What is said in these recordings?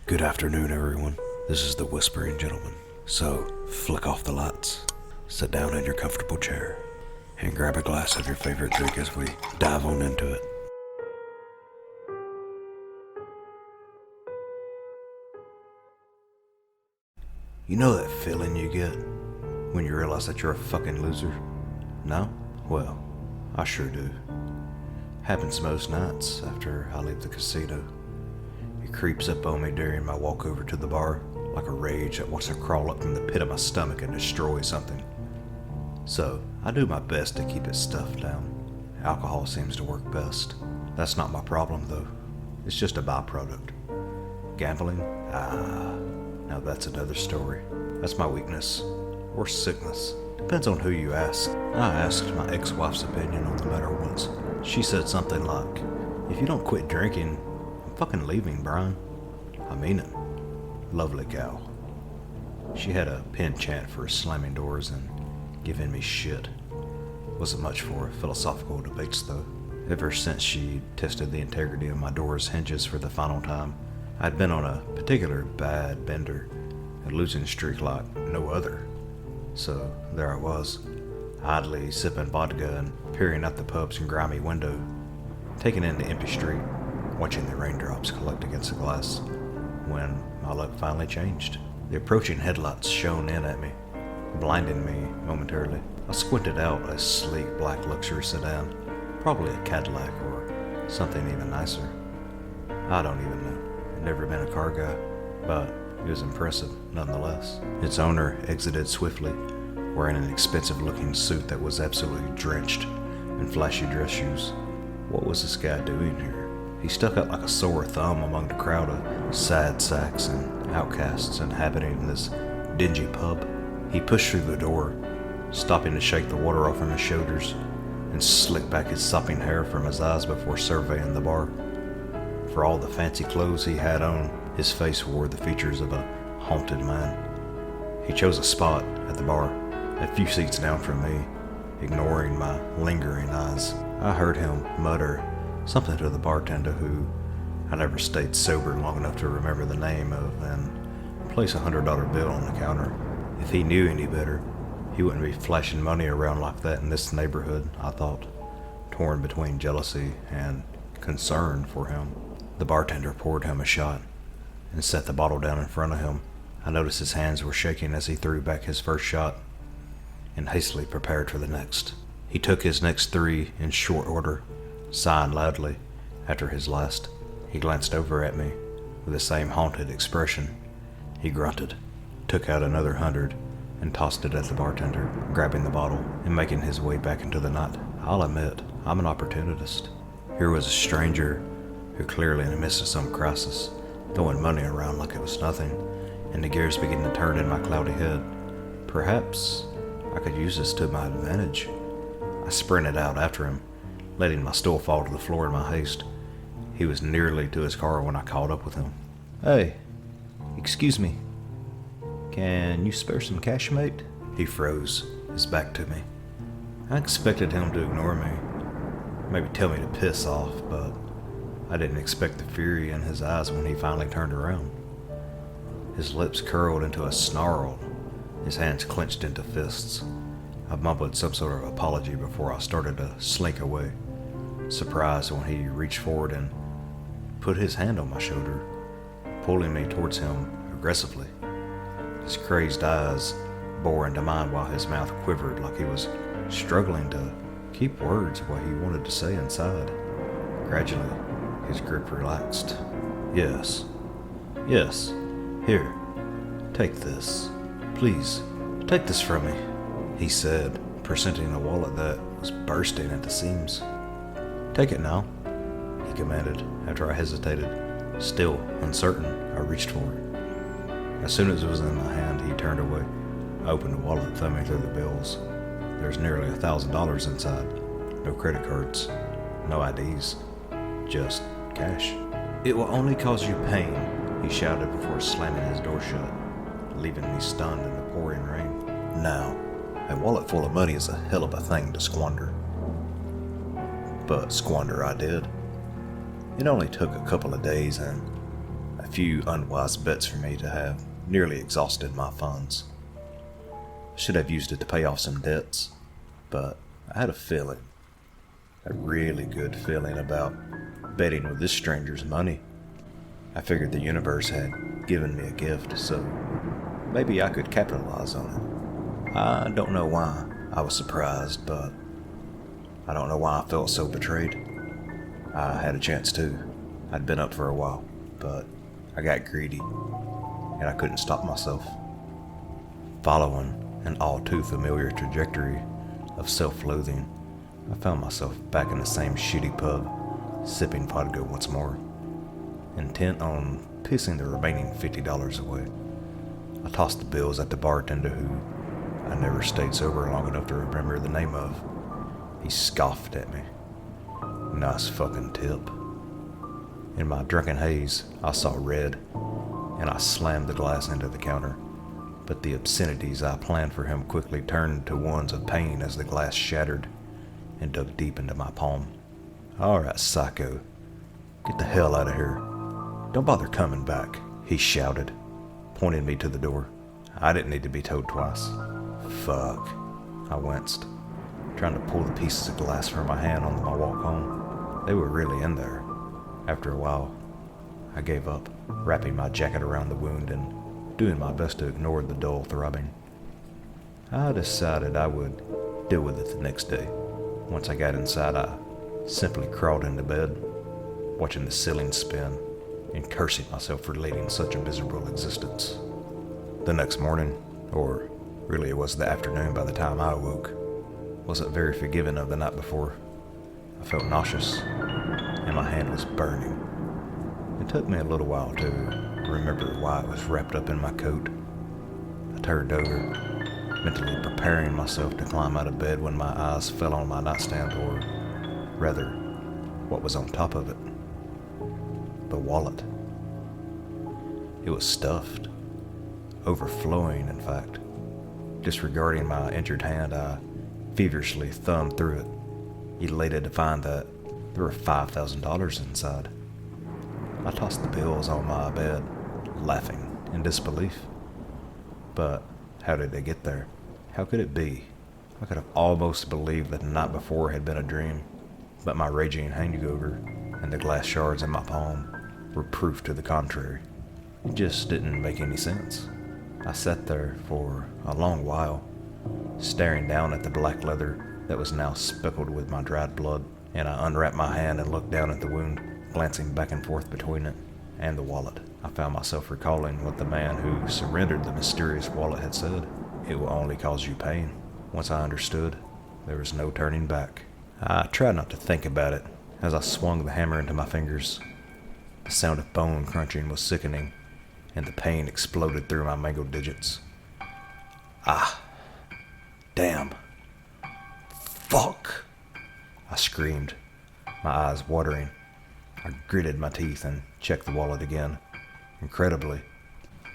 Good afternoon, everyone. This is the Whispering Gentleman. So, flick off the lights, sit down in your comfortable chair, and grab a glass of your favorite drink as we dive on into it. You know that feeling you get when you realize that you're a fucking loser? No? Well, I sure do. Happens most nights after I leave the casino. It creeps up on me during my walk over to the bar, like a rage that wants to crawl up from the pit of my stomach and destroy something. So, I do my best to keep it stuffed down. Alcohol seems to work best. That's not my problem though. It's just a byproduct. Gambling? Now that's another story. That's my weakness. Or sickness. Depends on who you ask. I asked my ex-wife's opinion on the matter once. She said something like, "If you don't quit drinking, I'm fucking leaving, Brian." I mean it. Lovely gal. She had a penchant for slamming doors and giving me shit. Wasn't much for philosophical debates though. Ever since she tested the integrity of my door's hinges for the final time, I'd been on a particular bad bender, a losing streak like no other. So there I was, idly sipping vodka and peering out the pub's grimy window, taking in the empty street, watching the raindrops collect against the glass, when my luck finally changed. The approaching headlights shone in at me, blinding me momentarily. I squinted out a sleek black luxury sedan, probably a Cadillac or something even nicer. I don't even know. I've never been a car guy, but it was impressive nonetheless. Its owner exited swiftly, wearing an expensive-looking suit that was absolutely drenched in flashy dress shoes. What was this guy doing here? He stuck out like a sore thumb among the crowd of sad sacks and outcasts inhabiting this dingy pub. He pushed through the door, stopping to shake the water off from his shoulders and slick back his sopping hair from his eyes before surveying the bar. For all the fancy clothes he had on, his face wore the features of a haunted man. He chose a spot at the bar, a few seats down from me, ignoring my lingering eyes. I heard him mutter something to the bartender who I never stayed sober long enough to remember the name of and place a $100 bill on the counter. If he knew any better, he wouldn't be flashing money around like that in this neighborhood, I thought, torn between jealousy and concern for him. The bartender poured him a shot and set the bottle down in front of him. I noticed his hands were shaking as he threw back his first shot and hastily prepared for the next. He took his next three in short order, sighing loudly after his last. He glanced over at me with the same haunted expression. He grunted, took out another 100 and tossed it at the bartender, grabbing the bottle and making his way back into the night. I'll admit, I'm an opportunist. Here was a stranger who clearly in the midst of some crisis, throwing money around like it was nothing, and the gears began to turn in my cloudy head. Perhaps I could use this to my advantage. I sprinted out after him, letting my stool fall to the floor in my haste. He was nearly to his car when I caught up with him. "Hey, excuse me. Can you spare some cash, mate?" He froze, his back to me. I expected him to ignore me, maybe tell me to piss off, but I didn't expect the fury in his eyes when he finally turned around. His lips curled into a snarl, his hands clenched into fists. I mumbled some sort of apology before I started to slink away, surprised when he reached forward and put his hand on my shoulder, pulling me towards him aggressively. His crazed eyes bore into mine while his mouth quivered like he was struggling to keep words what he wanted to say inside. Gradually, his grip relaxed. Yes, here, take this. Please, take this from me," he said, presenting a wallet that was bursting at the seams. "Take it now," he commanded after I hesitated. Still uncertain, I reached for it. As soon as it was in my hand, he turned away. I opened the wallet, thumbing through the bills. There's nearly $1,000 inside. No credit cards, no IDs, just cash. "It will only cause you pain," he shouted before slamming his door shut, leaving me stunned in the pouring rain. Now, a wallet full of money is a hell of a thing to squander. But squander I did. It only took a couple of days and a few unwise bets for me to have nearly exhausted my funds. Should have used it to pay off some debts, but I had a feeling, a really good feeling about betting with this stranger's money. I figured the universe had given me a gift, so maybe I could capitalize on it. I don't know why I was surprised, but I don't know why I felt so betrayed. I had a chance too. I'd been up for a while, but I got greedy, and I couldn't stop myself. Following an all too familiar trajectory of self-loathing, I found myself back in the same shitty pub, sipping vodka once more, intent on pissing the remaining $50 away. I tossed the bills at the bartender who I never stayed sober long enough to remember the name of. He scoffed at me. Nice fucking tip. In my drunken haze, I saw red, and I slammed the glass into the counter. But the obscenities I planned for him quickly turned to ones of pain as the glass shattered and dug deep into my palm. "Alright, psycho. Get the hell out of here. Don't bother coming back," he shouted, pointing me to the door. I didn't need to be told twice. Fuck. I winced, trying to pull the pieces of glass from my hand on my walk home. They were really in there. After a while, I gave up, wrapping my jacket around the wound and doing my best to ignore the dull throbbing. I decided I would deal with it the next day. Once I got inside, I simply crawled into bed, watching the ceiling spin and cursing myself for leading such a miserable existence. The next morning, or really it was the afternoon by the time I awoke, wasn't very forgiving of the night before. I felt nauseous, and my hand was burning. It took me a little while to remember why it was wrapped up in my coat. I turned over, mentally preparing myself to climb out of bed when my eyes fell on my nightstand, or rather, what was on top of it. The wallet. It was stuffed, overflowing in fact. Disregarding my injured hand, I feverishly thumbed through it, elated to find that there were $5,000 inside. I tossed the bills on my bed, laughing in disbelief. But how did they get there? How could it be? I could have almost believed that the night before had been a dream, but my raging hangover and the glass shards in my palm were proof to the contrary. It just didn't make any sense. I sat there for a long while, staring down at the black leather that was now speckled with my dried blood, and I unwrapped my hand and looked down at the wound, glancing back and forth between it and the wallet. I found myself recalling what the man who surrendered the mysterious wallet had said. It will only cause you pain. Once I understood, there was no turning back. I tried not to think about it as I swung the hammer into my fingers. The sound of bone crunching was sickening, and the pain exploded through my mangled digits. Ah, damn. Fuck, I screamed, my eyes watering. I gritted my teeth and checked the wallet again. Incredibly,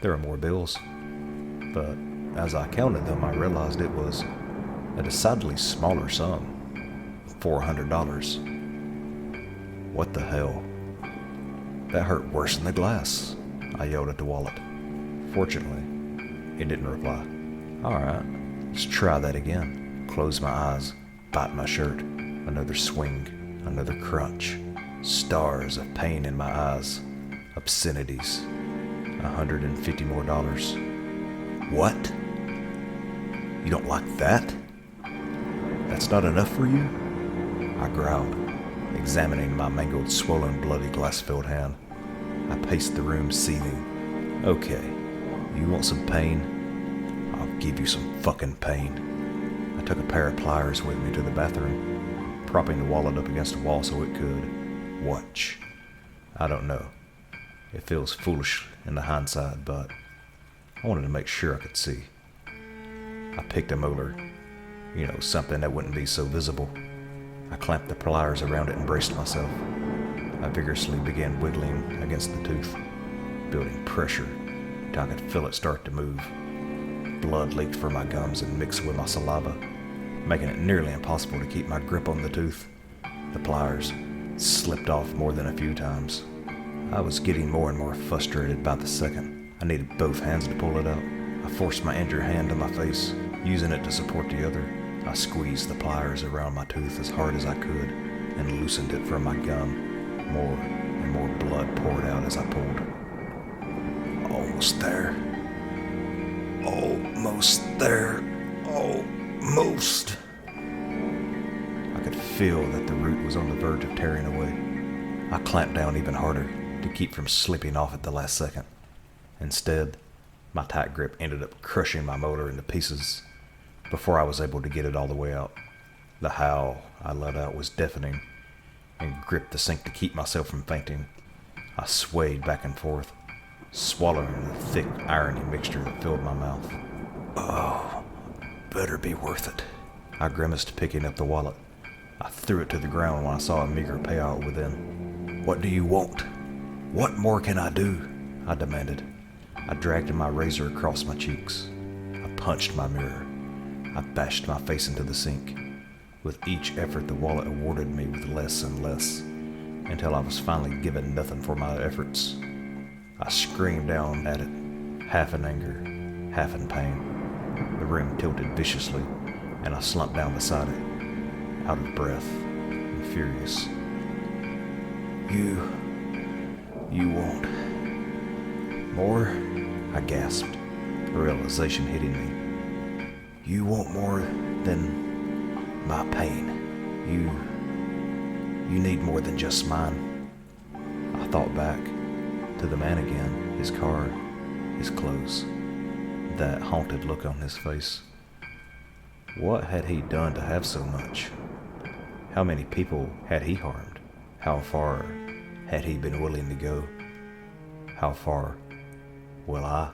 there were more bills, but as I counted them, I realized it was a decidedly smaller sum, $400. What the hell? That hurt worse than the glass, I yelled at the wallet. Fortunately, it didn't reply. Alright, let's try that again. Close my eyes, bite my shirt. Another swing, another crunch. Stars of pain in my eyes. Obscenities. $150 more. What? You don't like that? That's not enough for you? I growled, examining my mangled, swollen, bloody, glass-filled hand. I paced the room, seething. Okay, you want some pain? I'll give you some fucking pain. I took a pair of pliers with me to the bathroom, propping the wallet up against the wall so it could watch. I don't know. It feels foolish in the hindsight, but I wanted to make sure I could see. I picked a molar, something that wouldn't be so visible. I clamped the pliers around it and braced myself. I vigorously began wiggling against the tooth, building pressure until I could feel it start to move. Blood leaked from my gums and mixed with my saliva, making it nearly impossible to keep my grip on the tooth. The pliers slipped off more than a few times. I was getting more and more frustrated by the second. I needed both hands to pull it out. I forced my injured hand to my face, using it to support the other. I squeezed the pliers around my tooth as hard as I could and loosened it from my gum. More and more blood poured out as I pulled. Almost there. Almost there. Almost. I could feel that the root was on the verge of tearing away. I clamped down even harder to keep from slipping off at the last second. Instead, my tight grip ended up crushing my motor into pieces before I was able to get it all the way out. The howl I let out was deafening and gripped the sink to keep myself from fainting. I swayed back and forth, swallowing the thick, irony mixture that filled my mouth. Oh, better be worth it. I grimaced, picking up the wallet. I threw it to the ground when I saw a meager payout within. What do you want? What more can I do? I demanded. I dragged my razor across my cheeks. I punched my mirror. I bashed my face into the sink. With each effort, the wallet awarded me with less and less, until I was finally given nothing for my efforts. I screamed down at it, half in anger, half in pain. The room tilted viciously, and I slumped down beside it, out of breath and furious. You won't. More? I gasped, a realization hitting me. You want more than my pain. You need more than just mine. I thought back to the man again, his car, his clothes, that haunted look on his face. What had he done to have so much? How many people had he harmed? How far had he been willing to go? How far will I?